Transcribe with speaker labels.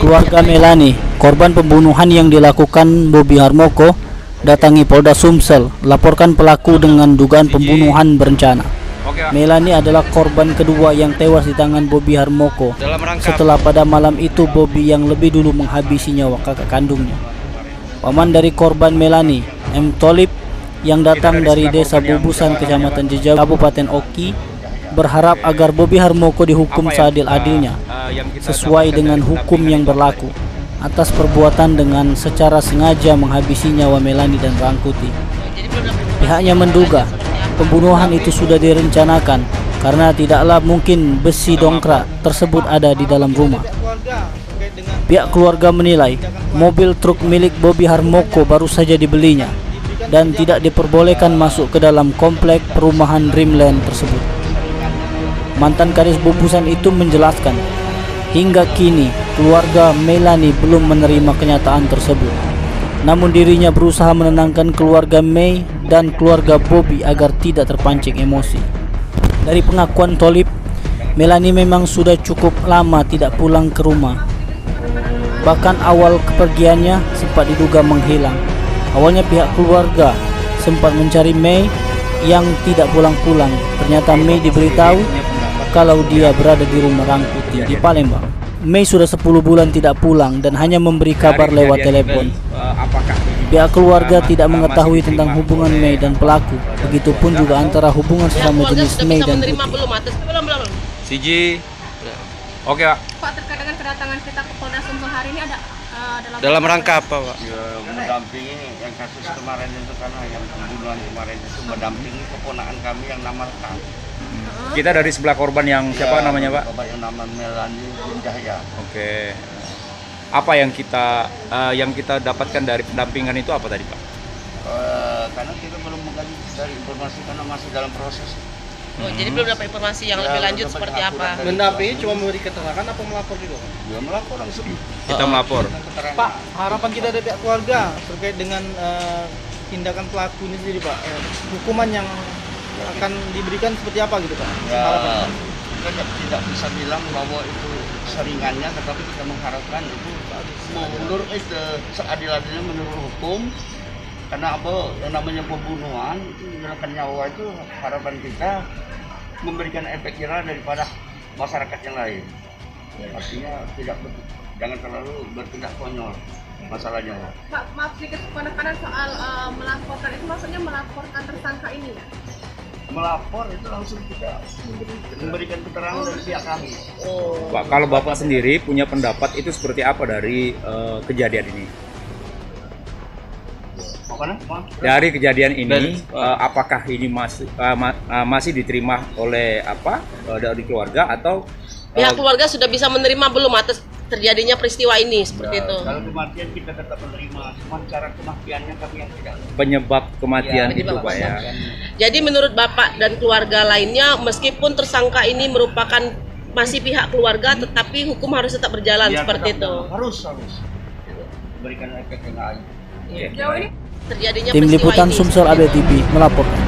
Speaker 1: Keluarga Melani, korban pembunuhan yang dilakukan Bobby Harmoko, datangi Polda Sumsel, laporkan pelaku dengan dugaan pembunuhan berencana. Melani adalah korban kedua yang tewas di tangan Bobby Harmoko setelah pada malam itu Bobby yang lebih dulu menghabisi nyawa kakak kandungnya. Paman dari korban Melani, M. Tholib, yang datang dari desa Bubusan, Kecamatan Jejawi, Kabupaten Oki, berharap agar Bobby Harmoko dihukum seadil-adilnya sesuai dengan hukum yang berlaku atas perbuatan dengan secara sengaja menghabisi nyawa Melani dan Rangkuti. Pihaknya menduga pembunuhan itu sudah direncanakan karena tidaklah mungkin besi dongkrak tersebut ada di dalam rumah. Pihak keluarga menilai mobil truk milik Bobby Harmoko baru saja dibelinya dan tidak diperbolehkan masuk ke dalam komplek perumahan Dreamland tersebut. Mantan Kadis Bubusan itu menjelaskan, hingga kini keluarga Melani belum menerima kenyataan tersebut. Namun dirinya berusaha menenangkan keluarga Mei dan keluarga Bobby agar tidak terpancing emosi. Dari pengakuan Tholib, Melani memang sudah cukup lama tidak pulang ke rumah. Bahkan awal kepergiannya sempat diduga menghilang. Awalnya pihak keluarga sempat mencari Mei yang tidak pulang-pulang. Ternyata Mei diberitahu kalau dia berada di rumah Rangkuti di Palembang. Mei sudah 10 bulan tidak pulang dan hanya memberi kabar lewat telepon. Pihak keluarga tidak mengetahui tentang hubungan Mei dan pelaku. Begitupun juga antara hubungan sesama jenis Mei dan Putih.
Speaker 2: Siji. Oke, Pak.
Speaker 3: Pak, terkait dengan kedatangan kita ke Polda Sumsel hari ini ada
Speaker 2: dalam rangka apa, Pak?
Speaker 4: Ya, mendampingi yang kasus kemarin itu, karena yang pembunuhan kemarin itu mendampingi keponakan kami yang nama lengkap.
Speaker 2: Kita dari sebelah korban yang siapa namanya, Pak?
Speaker 4: Korban yang nama Melani Cahya.
Speaker 2: Oke. Apa yang kita dapatkan dari pendampingan itu apa tadi, Pak?
Speaker 4: Karena kita belum menggali dari informasi karena masih dalam proses.
Speaker 5: Jadi belum dapat informasi yang lebih lanjut seperti apa?
Speaker 6: Mendampingi cuma memberi keterangan apa melapor juga?
Speaker 4: Ya, melapor langsung.
Speaker 2: Kita melapor.
Speaker 6: Pak, harapan kita dari pihak keluarga terkait dengan tindakan pelaku ini sendiri, Pak. Hukuman yang akan diberikan seperti apa gitu, Pak?
Speaker 4: Ya,
Speaker 6: Harapan.
Speaker 4: kita tidak bisa bilang bahwa itu seringannya, tetapi kita mengharapkan itu mundur seadil-adilnya menurut hukum. Karena apa, yang namanya pembunuhan itu menghilangkan nyawa, itu harapan kita memberikan efek jerah daripada masyarakat yang lain. Artinya jangan terlalu bertindak konyol masalah nyawa.
Speaker 3: Pak, maaf sedikit penekanan soal melaporkan itu, maksudnya melaporkan tersangka ini ya?
Speaker 4: Melapor itu langsung kita memberikan keterangan dari pihak kami.
Speaker 2: Pak, kalau Bapak sendiri punya pendapat itu seperti apa dari kejadian ini? Dari kejadian ini, apakah ini masih diterima oleh dari keluarga atau
Speaker 5: Pihak keluarga sudah bisa menerima belum atas terjadinya peristiwa ini seperti itu?
Speaker 4: Kalau kematian kita tetap menerima, cuma cara kematiannya kami yang tidak.
Speaker 2: penyebab kematian
Speaker 4: Ya,
Speaker 2: itu, Pak ya?
Speaker 5: Jadi menurut Bapak dan keluarga lainnya, meskipun tersangka ini merupakan masih pihak keluarga, tetapi hukum harus tetap berjalan
Speaker 4: Ya,
Speaker 5: seperti itu.
Speaker 4: Harus berikan efek yang lain.
Speaker 5: Terjadinya
Speaker 1: Tim
Speaker 5: peristiwa
Speaker 1: Liputan
Speaker 5: ini
Speaker 1: Sumsel
Speaker 5: seperti itu.
Speaker 1: ABTV melaporkan.